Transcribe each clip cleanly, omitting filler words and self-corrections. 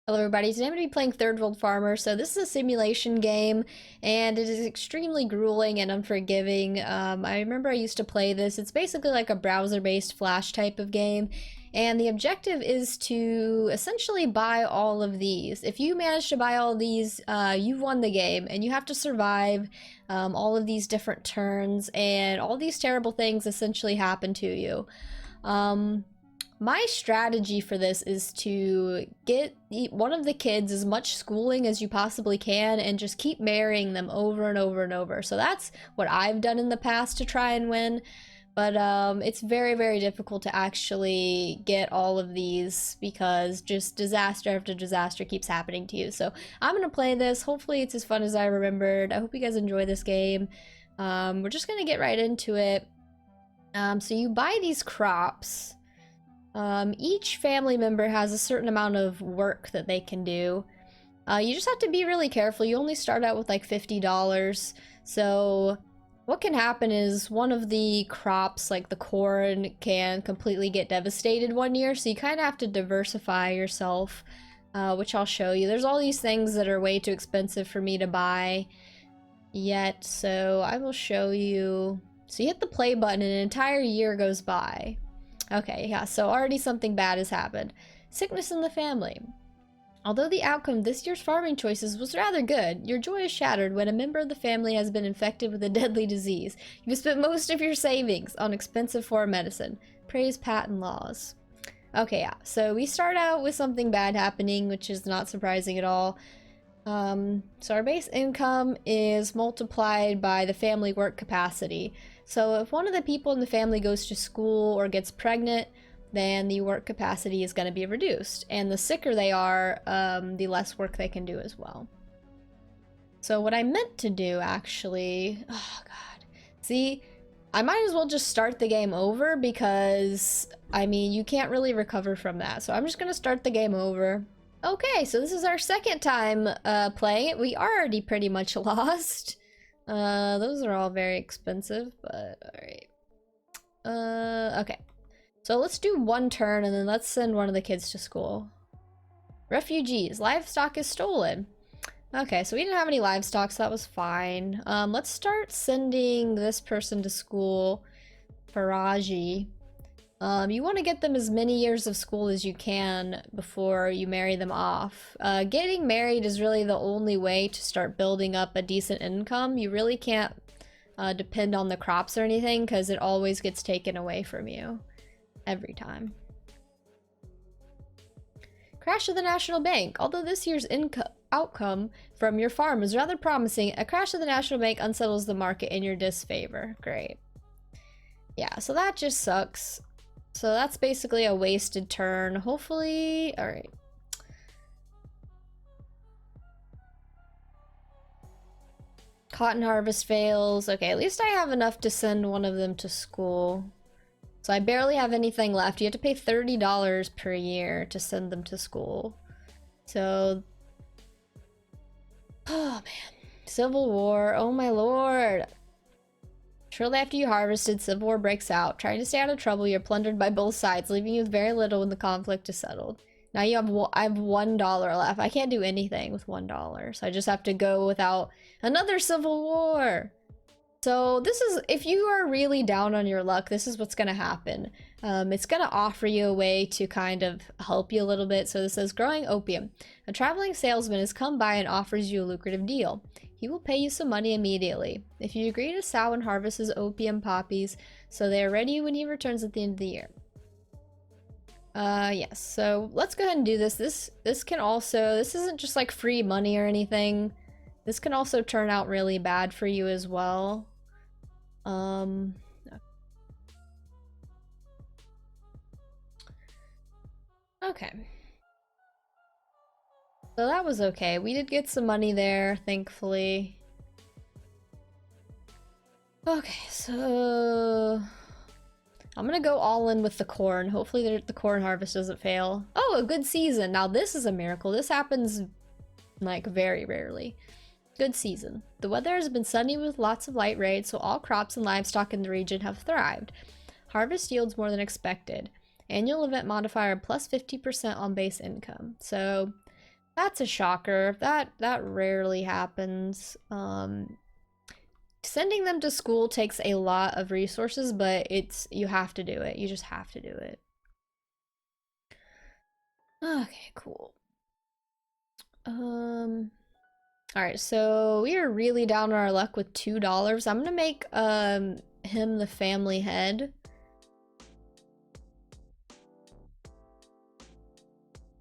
Hello everybody, today I'm going to be playing Third World Farmer. So this is a simulation game, and it is extremely grueling and unforgiving. I remember I used to play this. It's basically like a browser-based Flash type of game, and the objective is to essentially buy all of these. If you manage to buy all these, you've won the game, and you have to survive all of these different turns, and all these terrible things essentially happen to you. My strategy for this is to get one of the kids as much schooling as you possibly can and just keep marrying them over and over and over. So that's what I've done in the past to try and win. But it's very, very difficult to actually get all of these because just disaster after disaster keeps happening to you. So I'm going to play this. Hopefully it's as fun as I remembered. I hope you guys enjoy this game. We're just going to get right into it. So you buy these crops. Each family member has a certain amount of work that they can do. You just have to be really careful. You only start out with like $50. So what can happen is one of the crops, like the corn, can completely get devastated one year. So you kind of have to diversify yourself, which I'll show you. There's all these things that are way too expensive for me to buy yet. So I will show you. So you hit the play button and an entire year goes by. Okay, yeah, so already something bad has happened. Sickness in the family. Although the outcome of this year's farming choices was rather good, your joy is shattered when a member of the family has been infected with a deadly disease. You've spent most of your savings on expensive foreign medicine. Praise patent laws. Okay, yeah, so we start out with something bad happening, which is not surprising at all. So our base income is multiplied by the family work capacity. So if one of the people in the family goes to school or gets pregnant, then the work capacity is going to be reduced. And the sicker they are, the less work they can do as well. So what I meant to do, actually... Oh, God. See, I might as well just start the game over because, I mean, you can't really recover from that. So I'm just going to start the game over. Okay, so this is our second time playing it. We already pretty much lost. Those are all very expensive, but alright. Okay. So let's do one turn and then let's send one of the kids to school. Refugees. Livestock is stolen. Okay, so we didn't have any livestock, so that was fine. Let's start sending this person to school. Faraji. You want to get them as many years of school as you can before you marry them off. Getting married is really the only way to start building up a decent income. You really can't depend on the crops or anything because it always gets taken away from you. Every time. Crash of the National Bank. Although this year's outcome from your farm is rather promising, a crash of the National Bank unsettles the market in your disfavor. Great. Yeah, so that just sucks. So that's basically a wasted turn. Hopefully, all right. Cotton harvest fails. Okay, at least I have enough to send one of them to school. So I barely have anything left. You have to pay $30 per year to send them to school. So, oh man. Civil War, oh my lord. Shortly after you harvested, civil war breaks out. Trying to stay out of trouble, you're plundered by both sides, leaving you with very little when the conflict is settled. Now you have I have $1 left. I can't do anything with $1, so I just have to go without another civil war. So this is, if you are really down on your luck, this is what's going to happen. It's going to offer you a way to kind of help you a little bit. So this says, growing opium. A traveling salesman has come by and offers you a lucrative deal. He will pay you some money immediately. If you agree to sow and harvest his opium poppies, so they are ready when he returns at the end of the year. Yes, so let's go ahead and do this. This can also, this isn't just like free money or anything. This can also turn out really bad for you as well. Okay. So that was okay. We did get some money there, thankfully. Okay, so I'm gonna go all in with the corn. Hopefully the corn harvest doesn't fail. Oh, a good season. Now this is a miracle. This happens like very rarely. Good season. The weather has been sunny with lots of light rain, so all crops and livestock in the region have thrived. Harvest yields more than expected. Annual event modifier plus 50% on base income. So That's a shocker. That rarely happens. Sending them to school takes a lot of resources, but you have to do it. You just have to do it. Okay, cool. All right, so we are really down on our luck with $2. I'm gonna make him the family head.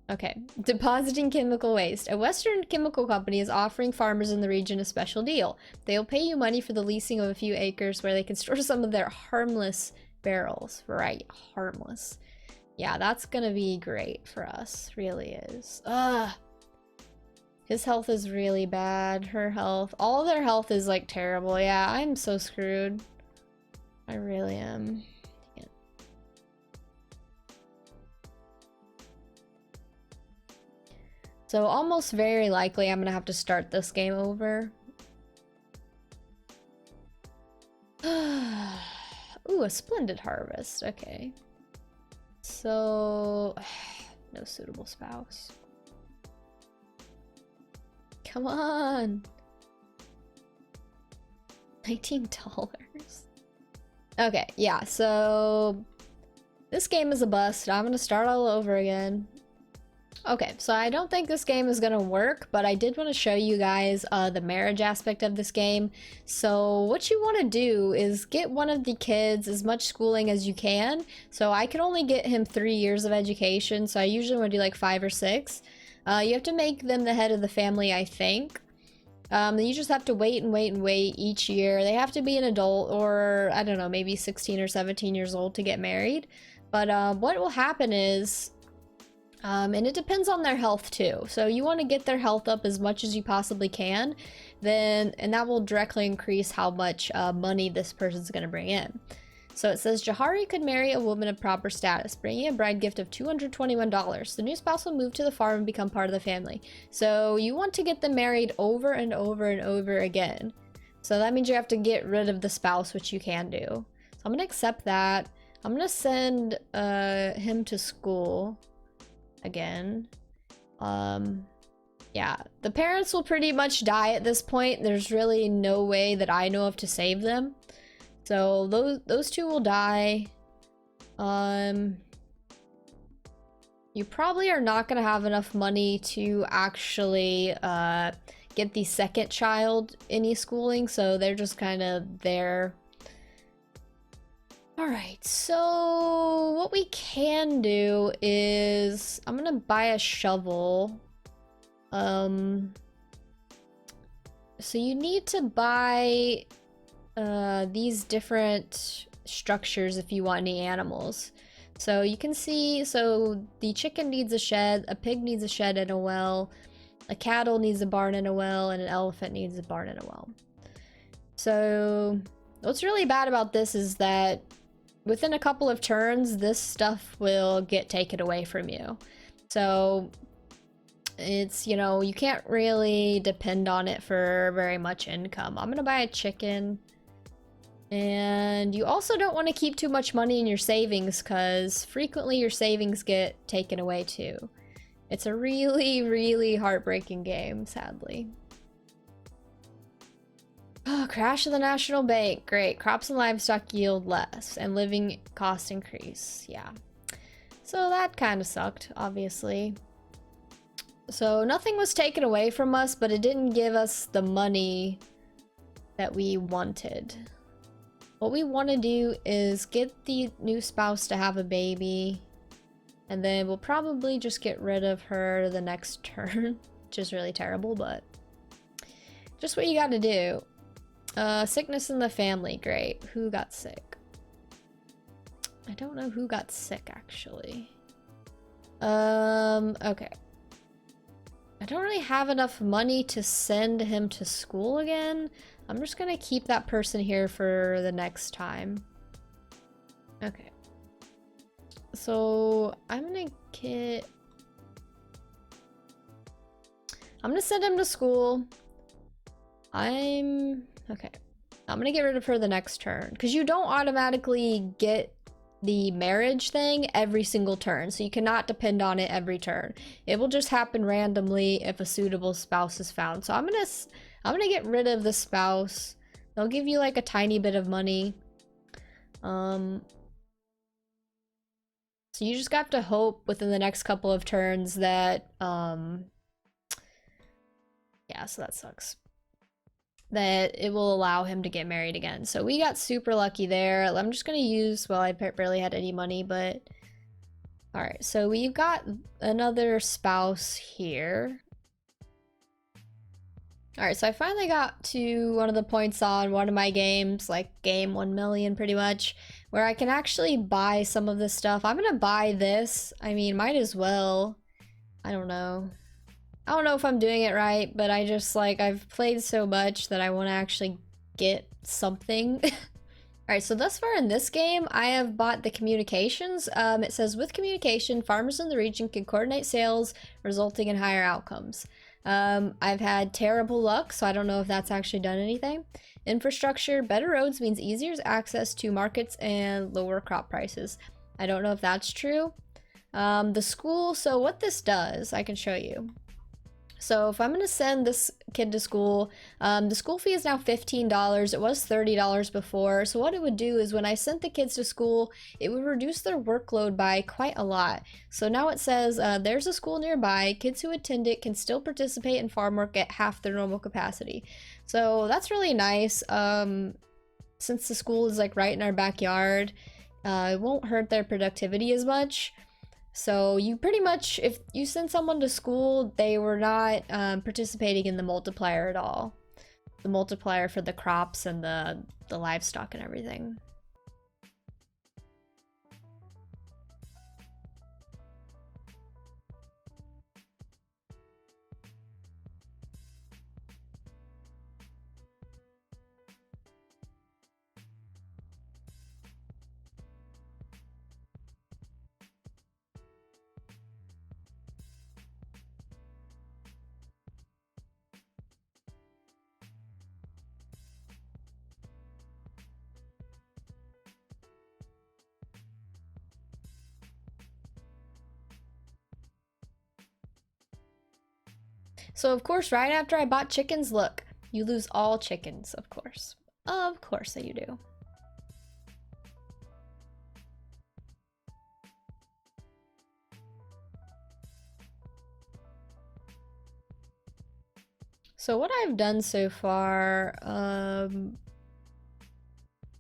Okay, depositing chemical waste. A Western chemical company is offering farmers in the region a special deal. They'll pay you money for the leasing of a few acres where they can store some of their harmless barrels. Right, harmless. Yeah, that's gonna be great for us. Really is. Ugh. His health is really bad. Her health. All of their health is like terrible. Yeah, I'm so screwed. I really am. So almost very likely I'm gonna have to start this game over. Ooh, a splendid harvest. Okay. So, no suitable spouse. Come on. $19. Okay, yeah, so this game is a bust. I'm gonna start all over again. Okay, so I don't think this game is gonna work, but I did want to show you guys the marriage aspect of this game. So what you want to do is get one of the kids as much schooling as you can. So I can only get him 3 years of education, so I usually want to do like 5 or 6. You have to make them the head of the family, I think. You just have to wait and wait and wait each year. They have to be an adult, or I don't know, maybe 16 or 17 years old to get married. But what will happen is, and it depends on their health too. So you want to get their health up as much as you possibly can, and that will directly increase how much money this person's going to bring in. So it says Jahari could marry a woman of proper status, bringing a bride gift of $221. The new spouse will move to the farm and become part of the family. So you want to get them married over and over and over again. So that means you have to get rid of the spouse, which you can do. So I'm going to accept that. I'm going to send him to school again. Yeah, the parents will pretty much die at this point. There's really no way that I know of to save them. So those two will die. You probably are not gonna have enough money to actually get the second child any schooling, so they're just kind of there. Alright, so what we can do is I'm gonna buy a shovel. So you need to buy these different structures if you want any animals. So you can see, so the chicken needs a shed, a pig needs a shed and a well, a cattle needs a barn and a well, and an elephant needs a barn and a well. So what's really bad about this is that within a couple of turns, this stuff will get taken away from you. So it's, you know, you can't really depend on it for very much income. I'm gonna buy a chicken. And you also don't want to keep too much money in your savings, because frequently your savings get taken away too. It's a really, really heartbreaking game, sadly. Oh, crash of the national bank. Great. Crops and livestock yield less, and living costs increase. Yeah. So that kind of sucked, obviously. So nothing was taken away from us, but it didn't give us the money that we wanted. What we want to do is get the new spouse to have a baby, and then we'll probably just get rid of her the next turn, which is really terrible, but just what you gotta do. Sickness in the family, great. Who got sick? I don't know who got sick, actually. Okay. I don't really have enough money to send him to school again. I'm just gonna keep that person here for the next time. Okay. So I'm gonna send him to school. Okay. I'm gonna get rid of her the next turn, because you don't automatically get the marriage thing every single turn, so you cannot depend on it every turn. It will just happen randomly if a suitable spouse is found. So I'm gonna get rid of the spouse. They'll give you like a tiny bit of money. So you just have to hope within the next couple of turns that yeah, so that sucks. That it will allow him to get married again. So we got super lucky there. I'm just gonna use, well, I barely had any money, but all right, so we've got another spouse here. All right, so I finally got to one of the points on one of my games, like game 1 million pretty much, where I can actually buy some of this stuff. I'm gonna buy this. I mean, might as well. I don't know. I don't know if I'm doing it right, but I just, like, I've played so much that I want to actually get something. Alright, so thus far in this game, I have bought the communications. It says, with communication, farmers in the region can coordinate sales, resulting in higher outcomes. I've had terrible luck, so I don't know if that's actually done anything. Infrastructure, better roads means easier access to markets and lower crop prices. I don't know if that's true. The school, so what this does, I can show you. So if I'm going to send this kid to school, the school fee is now $15. It was $30 before. So what it would do is when I sent the kids to school, it would reduce their workload by quite a lot. So now it says, there's a school nearby. Kids who attend it can still participate in farm work at half their normal capacity. So that's really nice. Since the school is like right in our backyard, it won't hurt their productivity as much. So you pretty much, if you send someone to school, they were not participating in the multiplier at all. The multiplier for the crops and the livestock and everything. So of course, right after I bought chickens, look, you lose all chickens, of course. Of course that you do. So what I've done so far,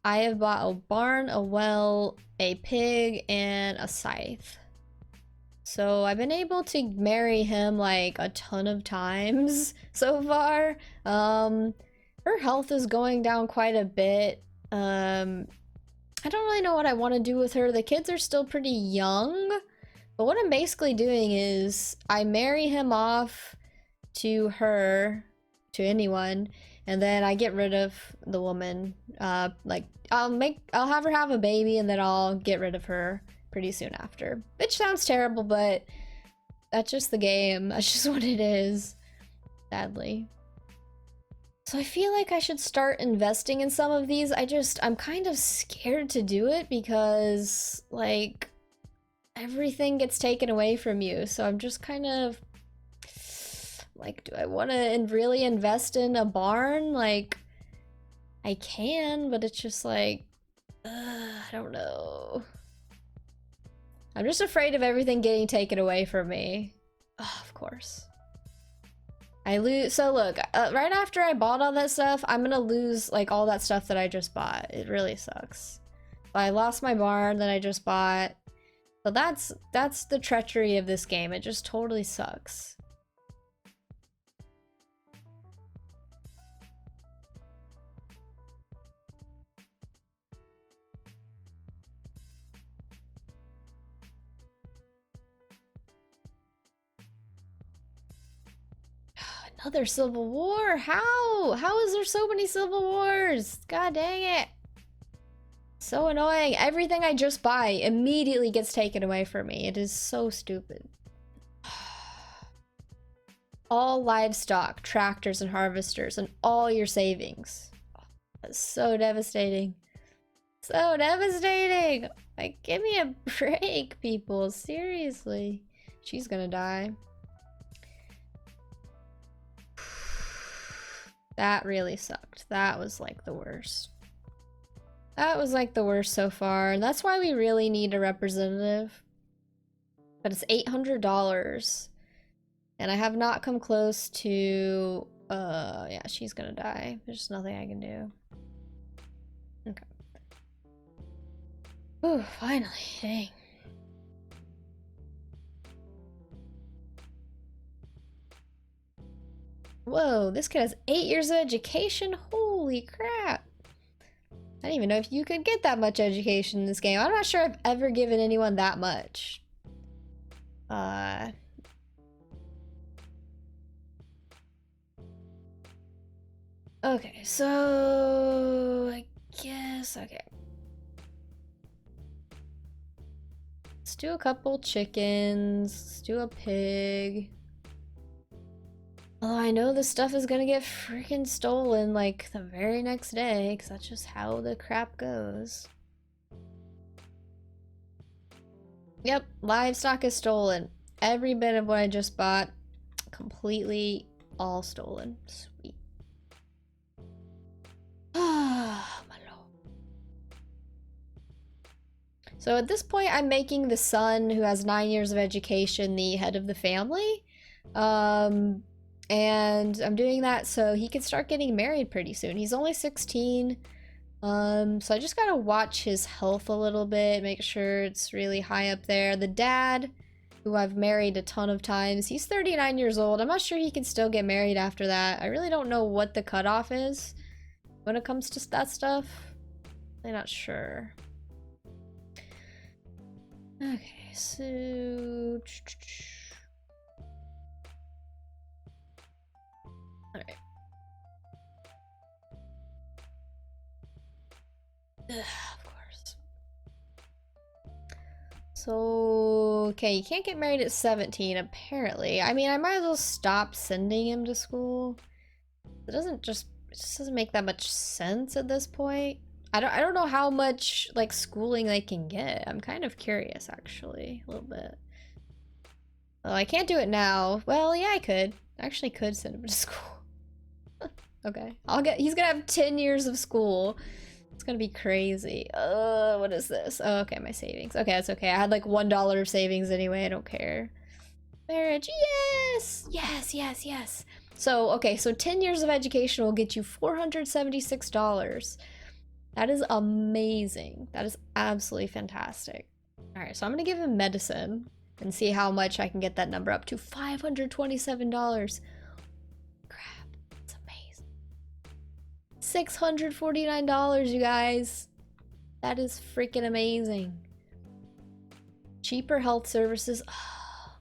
I have bought a barn, a well, a pig, and a scythe. So I've been able to marry him like a ton of times so far. Her health is going down quite a bit. I don't really know what I want to do with her. The kids are still pretty young, but what I'm basically doing is I marry him off to her, to anyone, and then I get rid of the woman. Like I'll have her have a baby and then I'll get rid of her pretty soon after. Which sounds terrible, but that's just the game. That's just what it is, sadly. So I feel like I should start investing in some of these. I'm kind of scared to do it because, like, everything gets taken away from you. So I'm just kind of like, do I want to really invest in a barn? Like, I can, but it's just like, I don't know. I'm just afraid of everything getting taken away from me. Oh, of course. I lose. So look, right after I bought all that stuff, I'm gonna lose like all that stuff that I just bought. It really sucks. I lost my barn that I just bought. So that's the treachery of this game. It just totally sucks. Another civil war? How? How is there so many civil wars? God dang it. So annoying. Everything I just buy immediately gets taken away from me. It is so stupid. All livestock, tractors and harvesters, and all your savings. That's so devastating. So devastating. Like, give me a break, people. Seriously. She's gonna die. That really sucked. That was like the worst. That was like the worst so far. And that's why we really need a representative. But it's $800. And I have not come close to... yeah, she's gonna die. There's nothing I can do. Okay. Ooh, finally. Dang. Whoa, this kid has 8 years of education? Holy crap. I didn't even know if you could get that much education in this game. I'm not sure I've ever given anyone that much. Okay, so... I guess... Okay. Let's do a couple chickens. Let's do a pig. Oh, I know this stuff is gonna get freaking stolen like the very next day, because that's just how the crap goes. Yep, livestock is stolen. Every bit of what I just bought, completely all stolen. Sweet. Ah, my lord. So at this point, I'm making the son, who has 9 years of education, the head of the family. And I'm doing that so he can start getting married pretty soon. He's only 16. So I just gotta watch his health a little bit, make sure it's really high up there. The dad, who I've married a ton of times, he's 39 years old. I'm not sure he can still get married after that. I really don't know what the cutoff is when it comes to that stuff. I'm not sure. Okay, so... Alright. Of course. So, okay, you can't get married at 17, apparently. I mean, I might as well stop sending him to school. It just doesn't make that much sense at this point. I don't know how much, like, schooling they can get. I'm kind of curious, actually, a little bit. Oh, I can't do it now. Well, yeah, I could. I actually could send him to school. Okay. He's gonna have 10 years of school. It's gonna be crazy. What is this? Oh, okay, my savings. Okay, that's okay. I had like $1 of savings anyway. I don't care. Marriage. Yes! Yes, yes, yes. So, okay, so 10 years of education will get you $476. That is amazing. That is absolutely fantastic. All right, so I'm gonna give him medicine and see how much I can get that number up to. $527. $649, you guys. That is freaking amazing. Cheaper health services. Oh.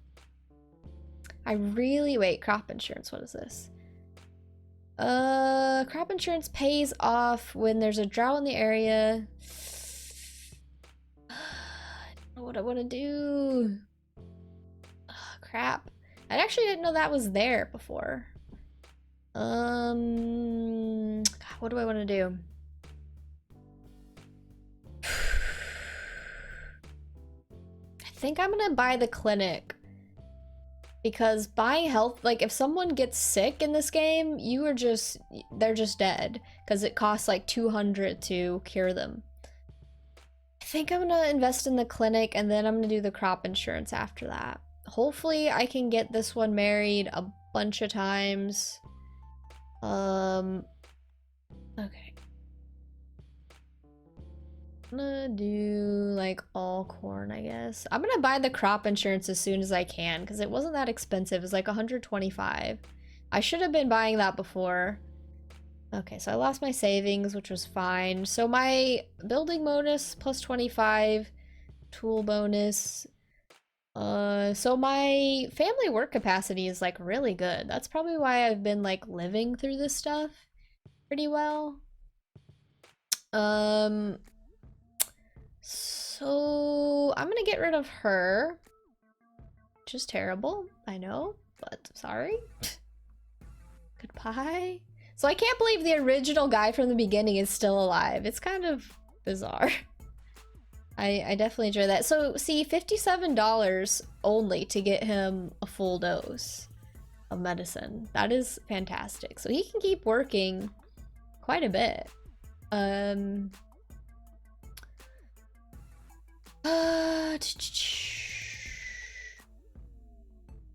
Wait, crop insurance, what is this? Crop insurance pays off when there's a drought in the area. I don't know what I want to do. Oh, crap. I actually didn't know that was there before. God, what do I want to do? I think I'm gonna buy the clinic. Because buying health, like if someone gets sick in this game, they're just dead. Because it costs like 200 to cure them. I think I'm gonna invest in the clinic and then I'm gonna do the crop insurance after that. Hopefully I can get this one married a bunch of times. Okay. I'm gonna do like all corn, I guess. I'm gonna buy the crop insurance as soon as I can because it wasn't that expensive. It's like 125. I should have been buying that before. Okay, so I lost my savings, which was fine. So my building bonus plus 25, tool bonus. So my family work capacity is like really good. That's probably why I've been like living through this stuff pretty well. So I'm gonna get rid of her, which is terrible, I know, but sorry. Goodbye. So I can't believe the original guy from the beginning is still alive. It's kind of bizarre. I definitely enjoy that. So, see, $57 only to get him a full dose of medicine. That is fantastic. So he can keep working quite a bit.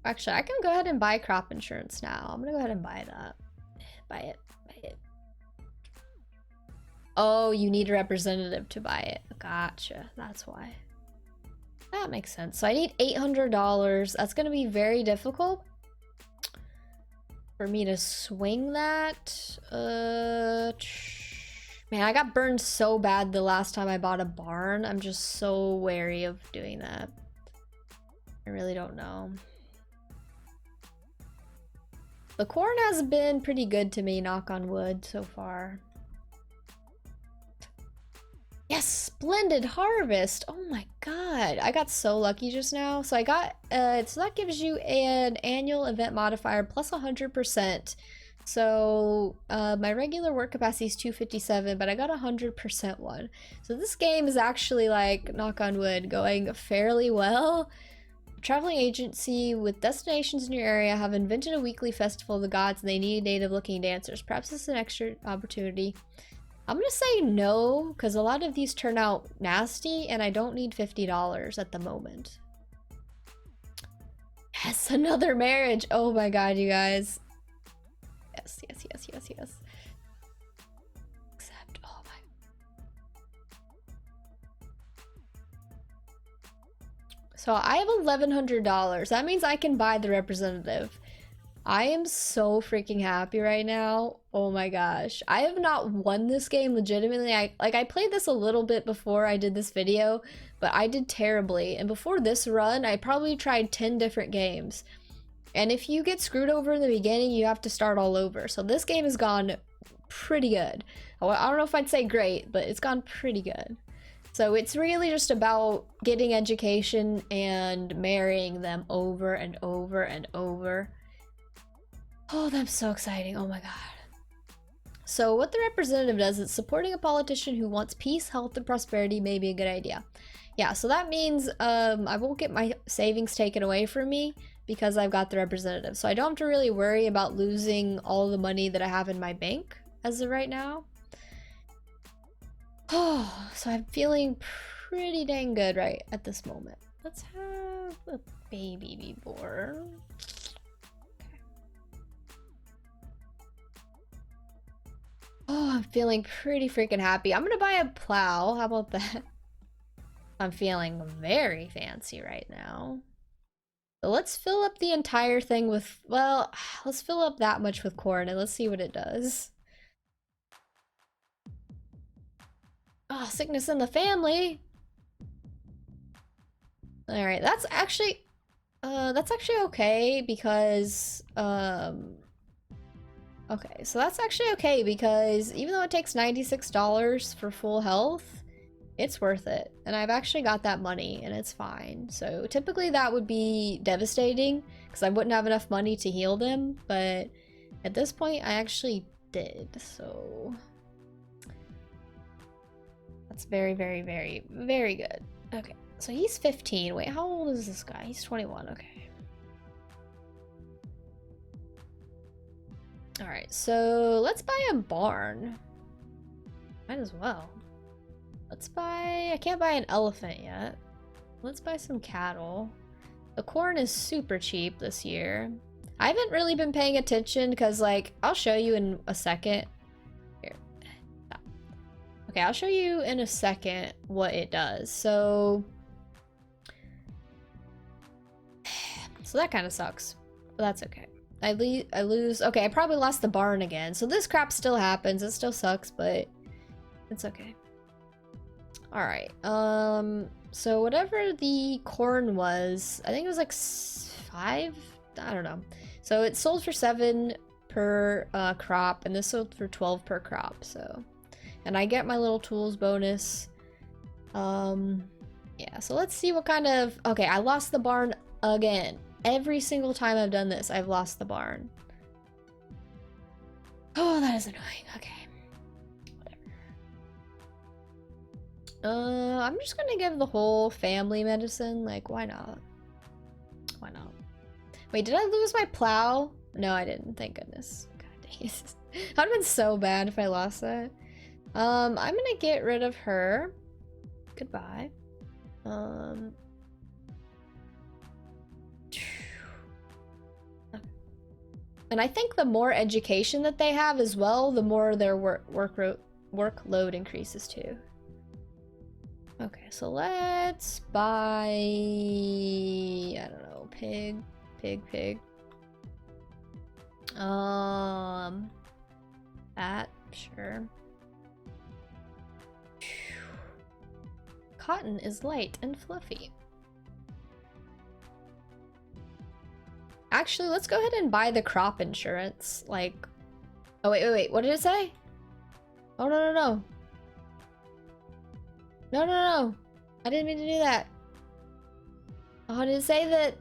Actually, I can go ahead and buy crop insurance now. I'm gonna go ahead and buy that. Buy it. Buy it. Oh, you need a representative to buy it. Gotcha. That's why. That makes sense. So I need $800. That's gonna be very difficult for me to swing that. Man, I got burned so bad the last time I bought a barn. I'm just so wary of doing that. I really don't know. The corn has been pretty good to me, knock on wood, so far. Yes, splendid harvest. Oh my god, I got so lucky just now. So I got, so that gives you an annual event modifier plus 100%. So my regular work capacity is 257, but I got 100% one. So this game is actually, like, knock on wood, going fairly well. A traveling agency with destinations in your area have invented a weekly festival of the gods, and they need native-looking dancers. Perhaps this is an extra opportunity. I'm gonna say no, because a lot of these turn out nasty, and I don't need $50 at the moment. Yes, another marriage. Oh my god, you guys. Yes, yes, yes, yes, yes. Except, oh my. So I have $1,100. That means I can buy the representative. I am so freaking happy right now. Oh my gosh. I have not won this game legitimately. I played this a little bit before I did this video, but I did terribly. And before this run, I probably tried 10 different games. And if you get screwed over in the beginning, you have to start all over. So this game has gone pretty good. I don't know if I'd say great, but it's gone pretty good. So it's really just about getting education and marrying them over and over and over. Oh, that's so exciting. Oh my god. So what the representative does is supporting a politician who wants peace, health, and prosperity may be a good idea. Yeah, so that means I won't get my savings taken away from me because I've got the representative. So I don't have to really worry about losing all the money that I have in my bank as of right now. Oh, so I'm feeling pretty dang good right at this moment. Let's have a baby be born. Oh, I'm feeling pretty freaking happy. I'm gonna buy a plow. How about that? I'm feeling very fancy right now. So let's fill up the entire thing with, well, let's fill up that much with corn and let's see what it does. Oh, sickness in the family. All right, that's actually okay because, okay, so that's actually okay because even though it takes $96 for full health, it's worth it. And I've actually got that money and it's fine. So typically that would be devastating because I wouldn't have enough money to heal them. But at this point, I actually did. So that's very, very, very, very good. Okay, so he's 15. Wait, how old is this guy? He's 21. Okay. All right, so let's buy a barn. Might as well. Let's buy, I can't buy an elephant yet. Let's buy some cattle. The corn is super cheap this year. I haven't really been paying attention because, like, I'll show you in a second. Here. Stop. Okay, I'll show you in a second what it does. So that kind of sucks, but that's okay. I lose. Okay, I probably lost the barn again. So this crap still happens. It still sucks, but it's okay. All right. So whatever the corn was, I think it was like 5. I don't know. So it sold for 7 per crop, and this sold for 12 per crop. So, and I get my little tools bonus. Yeah. So let's see what kind of. Okay, I lost the barn again. Every single time I've done this, I've lost the barn. Oh, that is annoying. Okay. I'm just gonna give the whole family medicine. Like, why not? Why not? Wait, did I lose my plow? No, I didn't. Thank goodness. God dang it. That would've been so bad if I lost that. I'm gonna get rid of her. Goodbye. And I think the more education that they have as well, the more their workload increases too. Okay, so let's buy, I don't know, pig. That, sure. Cotton is light and fluffy. Actually, let's go ahead and buy the crop insurance. Like, oh wait, what did it say? Oh no. No. I didn't mean to do that. Oh, did it say that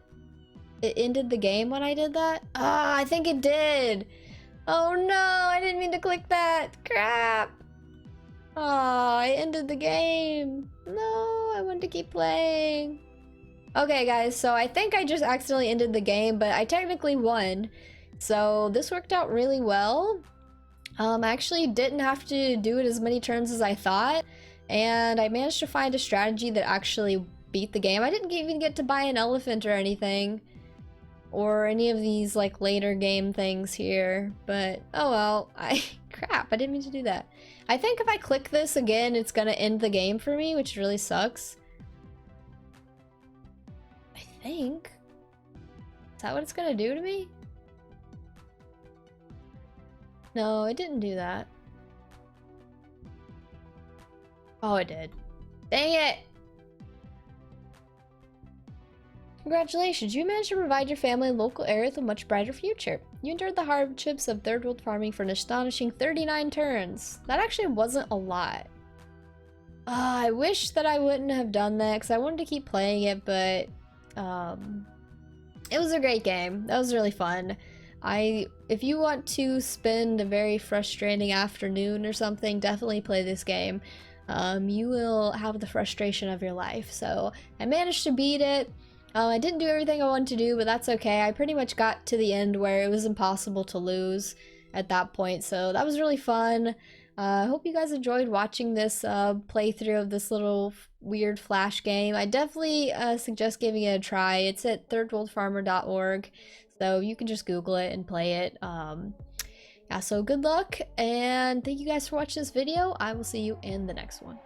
it ended the game when I did that? Ah, I think it did. Oh no, I didn't mean to click that. Crap. Oh, I ended the game. No, I wanted to keep playing. Okay, guys, so I think I just accidentally ended the game, but I technically won. So this worked out really well. I actually didn't have to do it as many turns as I thought, and I managed to find a strategy that actually beat the game. I didn't even get to buy an elephant or anything, or any of these like later game things here, but oh well. Crap, I didn't mean to do that. I think if I click this again, it's gonna end the game for me, which really sucks. I think. Is that what it's gonna do to me? No, it didn't do that. Oh, it did. Dang it! Congratulations, you managed to provide your family and local area with a much brighter future. You endured the hardships of third world farming for an astonishing 39 turns. That actually wasn't a lot. I wish that I wouldn't have done that because I wanted to keep playing it, but it was a great game. That was really fun. If you want to spend a very frustrating afternoon or something, definitely play this game. You will have the frustration of your life. So I managed to beat it. I didn't do everything I wanted to do, but that's okay. I pretty much got to the end where it was impossible to lose at that point, so that was really fun. I hope you guys enjoyed watching this playthrough of this little weird Flash game. I definitely suggest giving it a try. It's at thirdworldfarmer.org, so you can just Google it and play it. Yeah, so good luck, and thank you guys for watching this video. I will see you in the next one.